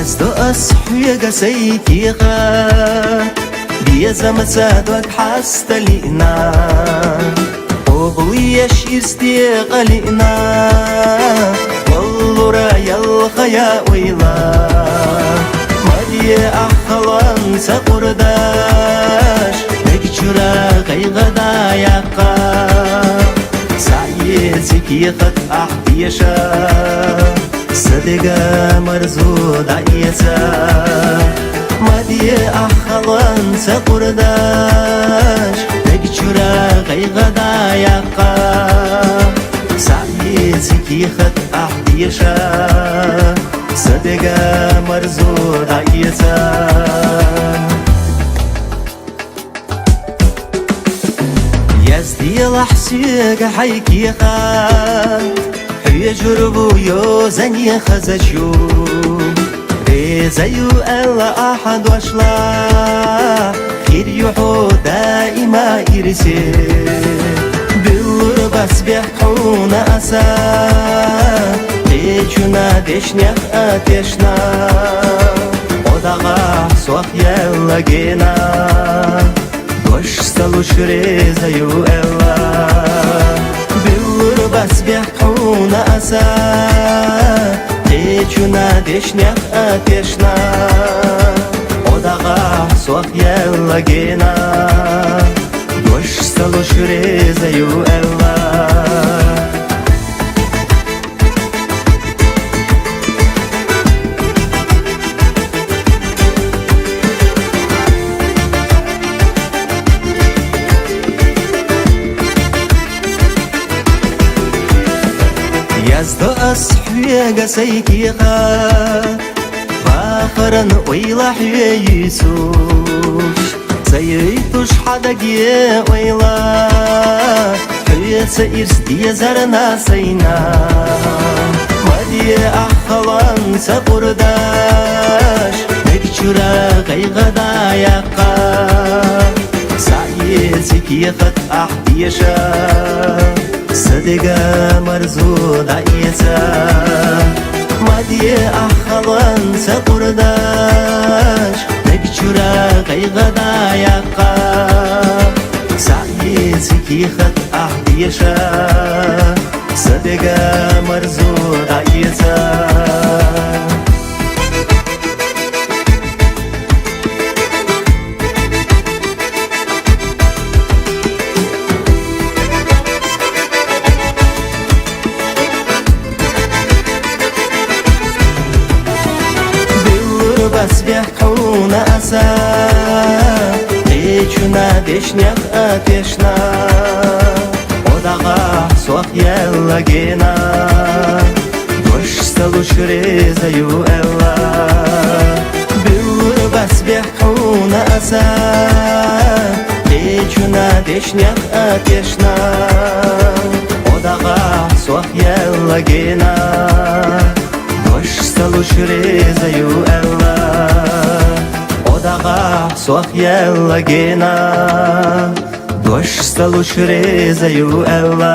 يزدو أصحي قسيتيغا بيزم سادوك حستلينا وبويش يستيغلينا والله رايا الخيا ويلا مالي أخلان سقرداش بكتشرا غيغدا يقا سعيزك خط أحديشا صدقا مرزود عيسى مالي أخلان سقرداش بكتشرا غيغدا يقا سعيزك خط أحديشا صدقا مرزود عيسى يزدي لحسيق حيكيخا يجربو يوزني خزشو ريزيو ألا أحد واشلا خير يحو دائما يرسي بالربس بيحكون أسا تيجونا ديشنيخ أتيشنا ودغا سوخ يلا جينا دوش стало شريزيو ألا بالربس بيحكون أسا تيجونا ديشنيخ أتيشنا ودغا سوخ يلا جينا دوش стало شريزيو ألا يزدو أصحي قسيكيخا فاخرا ويلا حييسوش سيريتوش حدقيا ويلا حييسا إرستي زرنا سينا مالي أخلان سقرداش بكتشرا غيغدا يقا سعيزك خط أحديشا صدقا مرزود عيسى مالي أخلان سقرداش بكتشرا غيغدا يقا سعيزك خط أحديشا صدقا مرزود عيسى بس بيحكون أسا تيجونا ديشنيخ أتيشنا ودغا سوخ يلا جينا دوش стало شريزيو ألا بس بيحكون أسا تيجونا ديشنيخ أتيشنا ودغا سوخ يلا جينا دوش стало شريزيو ألا ودغا سوخ يلا جينا دوش стало شريزيو ألا